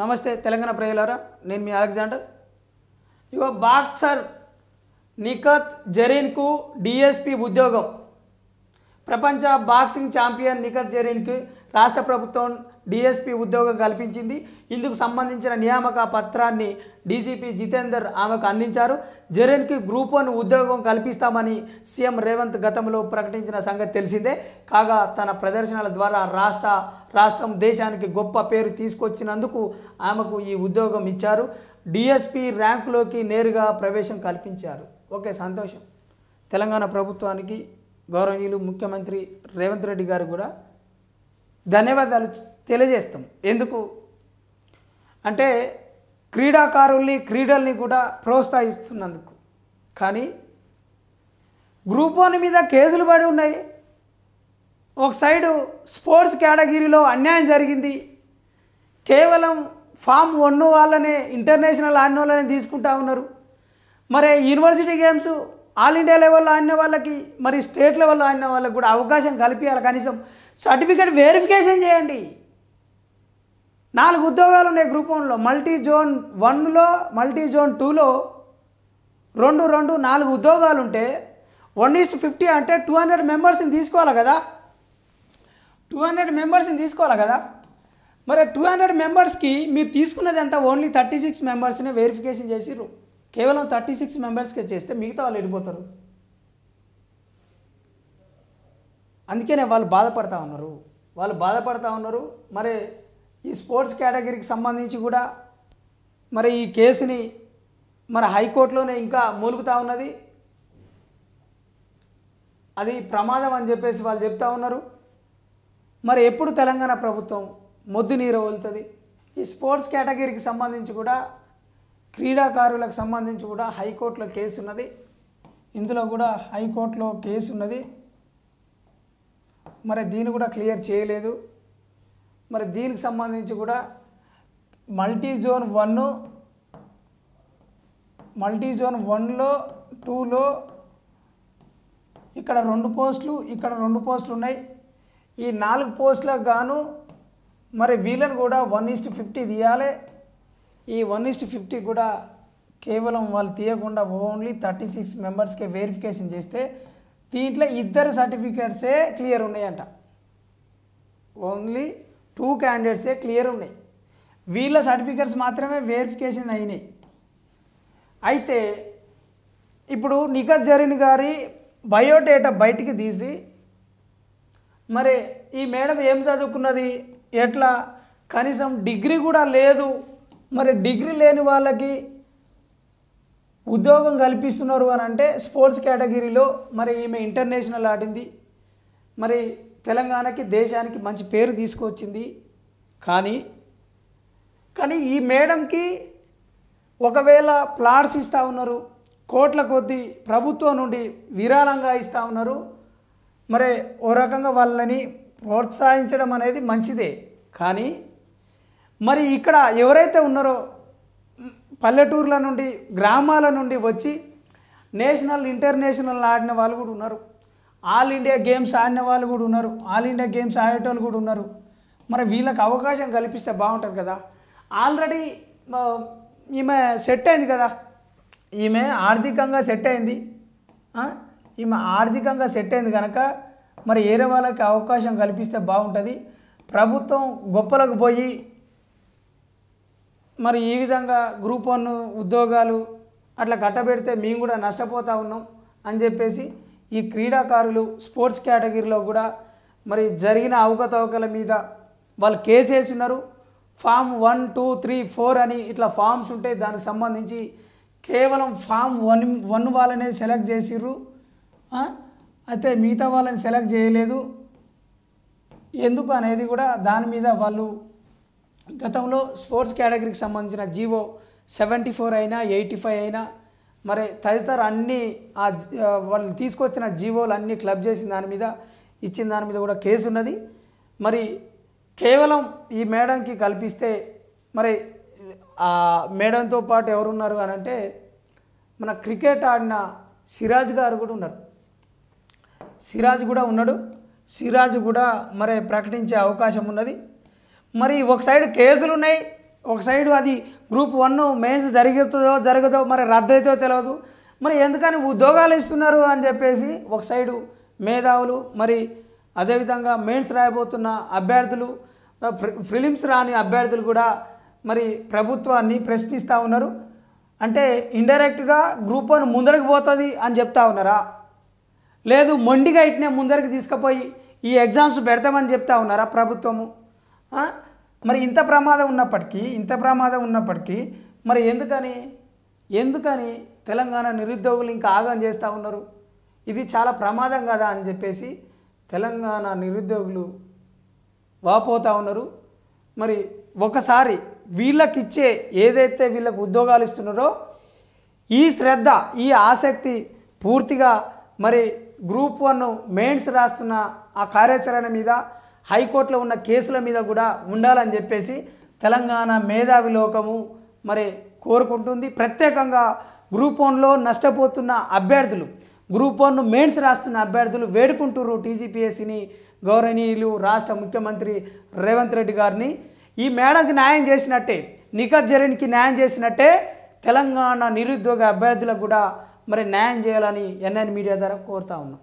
నమస్తే తెలంగాణ ప్రజలారా, నేను మీ అలెగ్జాండర్. ఇగో బాక్సర్ నిఖత్ జరీన్కు డిఎస్పి ఉద్యోగం. ప్రపంచ బాక్సింగ్ ఛాంపియన్ నిఖత్ జరీన్కి రాష్ట్ర ప్రభుత్వం డిఎస్పి ఉద్యోగం కల్పించింది. ఇందుకు సంబంధించిన నియామక పత్రాన్ని డీజీపీ జితేందర్ ఆమెకు అందించారు. జరీన్కి గ్రూప్ 1 ఉద్యోగం కల్పిస్తామని సీఎం రేవంత్ గతంలో ప్రకటించిన సంగతి తెలిసిందే. కాగా తన ప్రదర్శనల ద్వారా రాష్ట్రం దేశానికి గొప్ప పేరు తీసుకొచ్చినందుకు ఆమెకు ఈ ఉద్యోగం ఇచ్చారు. డిఎస్పి ర్యాంకులోకి నేరుగా ప్రవేశం కల్పించారు. ఓకే, సంతోషం. తెలంగాణ ప్రభుత్వానికి గౌరవనీయులు ముఖ్యమంత్రి రేవంత్ రెడ్డి గారు కూడా ధన్యవాదాలు తెలియజేస్తాం. ఎందుకు అంటే క్రీడల్ని కూడా ప్రోత్సహిస్తున్నందుకు. కానీ గ్రూప్ 1 మీద కేసులు పడి ఉన్నాయి. ఒక సైడు స్పోర్ట్స్ కేటగిరీలో అన్యాయం జరిగింది. కేవలం ఫామ్ 1 వాళ్ళనే, ఇంటర్నేషనల్ ఆడిన వాళ్ళనే తీసుకుంటా ఉన్నారు. మరి యూనివర్సిటీ గేమ్స్ ఆల్ ఇండియా లెవెల్లో ఆడిన వాళ్ళకి, మరి స్టేట్ లెవెల్లో ఆడిన వాళ్ళకి కూడా అవకాశం కల్పించాలి. కనీసం సర్టిఫికేట్ వెరిఫికేషన్ చేయండి. 4 ఉద్యోగాలు ఉన్నాయి గ్రూప్ 1లో. మల్టీ జోన్ 1లో, మల్టీ జోన్ 2లో 4 ఉద్యోగాలు ఉంటే 1:50 అంటే 200 మెంబర్స్ని తీసుకోవాలి కదా. 200 మెంబర్స్ని తీసుకోవాలి కదా. మరి 200 మెంబర్స్కి మీరు తీసుకున్నది ఎంత? ఓన్లీ 36 మెంబర్స్ని వెరిఫికేషన్ చేసిర్రు. కేవలం 36 మెంబర్స్కే చేస్తే మిగతా వాళ్ళు వెళ్ళిపోతారు. అందుకనే వాళ్ళు బాధపడతా ఉన్నారు. మరి ఈ స్పోర్ట్స్ కేటగిరీకి సంబంధించి కూడా మరి ఈ కేసుని మరి హైకోర్టులోనే ఇంకా మూలుగుతూ ఉన్నది. అది ప్రమాదం అని చెప్పేసి వాళ్ళు చెప్తా ఉన్నారు. మరి ఎప్పుడు తెలంగాణ ప్రభుత్వం మొద్దు నీరు వదులుతుంది? ఈ స్పోర్ట్స్ కేటగిరీకి సంబంధించి కూడా, క్రీడాకారులకు సంబంధించి కూడా హైకోర్టులో కేసు ఉన్నది. ఇందులో కూడా హైకోర్టులో కేసు ఉన్నది. మరి దీన్ని కూడా క్లియర్ చేయలేదు. మరి దీనికి సంబంధించి కూడా మల్టీ జోన్ 1లో 2లో ఇక్కడ 2 పోస్టులు, ఇక్కడ 2 పోస్టులు ఉన్నాయి. ఈ 4 పోస్టులకు గాను మరి వీళ్ళని కూడా 1:50 తీయాలి. ఈ 1:50 కూడా కేవలం వాళ్ళు తీయకుండా ఓన్లీ 36 మెంబర్స్కే వెరిఫికేషన్ చేస్తే దీంట్లో 2 సర్టిఫికేట్సే క్లియర్ ఉన్నాయంట. ఓన్లీ 2 క్యాండిడేట్సే క్లియర్ ఉన్నాయి. వీళ్ళ సర్టిఫికేట్స్ మాత్రమే వెరిఫికేషన్ అయినాయి. అయితే ఇప్పుడు నిఖత్ జరీన్ గారి బయోడేటా బయటికి తీసి మరి ఈ మేడం ఏం చదువుకున్నది, ఎట్లా, కనీసం డిగ్రీ కూడా లేదు, మరి డిగ్రీ లేని వాళ్ళకి ఉద్యోగం కల్పిస్తున్నారు అని అంటే స్పోర్ట్స్ కేటగిరీలో మరి ఈమె ఇంటర్నేషనల్ ఆడింది, మరి తెలంగాణకి దేశానికి మంచి పేరు తీసుకొచ్చింది. కానీ ఈ మేడంకి ఒకవేళ ప్లాట్స్ ఇస్తూ ఉన్నారు, కోట్ల కొద్దీ ప్రభుత్వం నుండి విరాళంగా ఇస్తూ ఉన్నారు. మరి ఓ రకంగా వాళ్ళని ప్రోత్సహించడం అనేది మంచిదే. కానీ మరి ఇక్కడ ఎవరైతే ఉన్నారో పల్లెటూర్ల నుండి, గ్రామాల నుండి వచ్చి నేషనల్, ఇంటర్నేషనల్ ఆడిన వాళ్ళు కూడా ఉన్నారు. ఆల్ ఇండియా గేమ్స్ ఆడిన వాళ్ళు కూడా ఉన్నారు. ఆల్ ఇండియా గేమ్స్ ఆడేటోళ్ళు కూడా ఉన్నారు. మరి వీళ్ళకి అవకాశం కల్పిస్తే బాగుంటుంది కదా. ఆల్రెడీ ఈమె సెట్ అయింది కదా, ఈమె ఆర్థికంగా సెట్ అయింది. కనుక మరి వేరే వాళ్ళకి అవకాశం కల్పిస్తే బాగుంటుంది. ప్రభుత్వం గొప్పలకు పోయి మరి ఈ విధంగా గ్రూప్ 1 ఉద్యోగాలు అట్లా కట్టబెడితే మేము కూడా నష్టపోతూ ఉన్నాం అని చెప్పేసి ఈ క్రీడాకారులు స్పోర్ట్స్ కేటగిరీలో కూడా మరి జరిగిన అవకతవకల మీద వాళ్ళు కేసు వేసి ఉన్నారు. ఫామ్ 1, 2, 3, 4 అని ఇట్లా ఫామ్స్ ఉంటాయి. దానికి సంబంధించి కేవలం ఫామ్ 1 వాళ్ళనే సెలెక్ట్ చేసిర్రు. అయితే మిగతా వాళ్ళని సెలెక్ట్ చేయలేదు. ఎందుకు అనేది కూడా దాని మీద వాళ్ళు గతంలో స్పోర్ట్స్ కేటగిరీకి సంబంధించిన జీవో 74 అయినా 85 అయినా మరి తదితర అన్నీ వాళ్ళు తీసుకొచ్చిన జీవోలు అన్నీ క్లబ్ చేసిన దాని మీద, ఇచ్చిన దాని మీద కూడా కేసు ఉన్నది. మరి కేవలం ఈ మేడంకి కల్పిస్తే మరి ఆ మేడంతో పాటు ఎవరున్నారు అని అంటే మన క్రికెట్ ఆడిన సిరాజ్ గారు కూడా ఉన్నారు. సిరాజ్ కూడా మరి ప్రకటించే అవకాశం ఉన్నది. మరి ఒక సైడ్ కేసులు ఉన్నాయి, ఒక సైడు అది గ్రూప్ 1 మెయిన్స్ జరుగుతుందో మరి రద్దు అవుతుందో తెలియదు. మరి ఎందుకని ఉద్యోగాలు ఇస్తున్నారు అని చెప్పేసి ఒక సైడు మేధావులు మరి అదేవిధంగా మెయిన్స్ రాయబోతున్న అభ్యర్థులు ప్రిలిమ్స్ రాని అభ్యర్థులు కూడా మరి ప్రభుత్వాన్ని ప్రశ్నిస్తూ ఉన్నారు. అంటే ఇండైరెక్ట్గా గ్రూప్ 1 ముందరికి పోతుంది అని చెప్తా ఉన్నారా, లేదు మొండిగా ఇట్నే ముందరికి తీసుకుపోయి ఈ ఎగ్జామ్స్ పెడతామని చెప్తా ఉన్నారా ప్రభుత్వము? మరి ఇంత ప్రమాదం ఉన్నప్పటికీ మరి ఎందుకని తెలంగాణ నిరుద్యోగులు ఇంకా ఆగం చేస్తూ ఉన్నారు? ఇది చాలా ప్రమాదం కదా అని చెప్పేసి తెలంగాణ నిరుద్యోగులు వాపోతూ ఉన్నారు. మరి ఒకసారి వీళ్ళకిచ్చే ఏదైతే వీళ్ళకు ఉద్యోగాలు ఇస్తున్నారో ఈ శ్రద్ధ ఈ ఆసక్తి పూర్తిగా మరి గ్రూప్ 1 మెయిన్స్ రాస్తున్న ఆ కార్యాచరణ మీద హైకోర్టులో ఉన్న కేసుల మీద కూడా ఉండాలని చెప్పేసి తెలంగాణ మేధావి లోకము మరి కోరుకుంటుంది. ప్రత్యేకంగా గ్రూప్ 1లో నష్టపోతున్న అభ్యర్థులు గ్రూప్ 1 మెయిన్స్ రాస్తున్న అభ్యర్థులు వేడుకుంటున్నారు టీజీపీఎస్సీని, గౌరవనీయులు రాష్ట్ర ముఖ్యమంత్రి రేవంత్ రెడ్డి గారిని. ఈ మేడంకి న్యాయం చేసినట్టే, నిఖత్ జరీన్కి న్యాయం చేసినట్టే తెలంగాణ నిరుద్యోగ అభ్యర్థులకు కూడా మరి న్యాయం చేయాలని ఎన్ఎన్ మీడియా ద్వారా కోరుతా ఉన్నాం.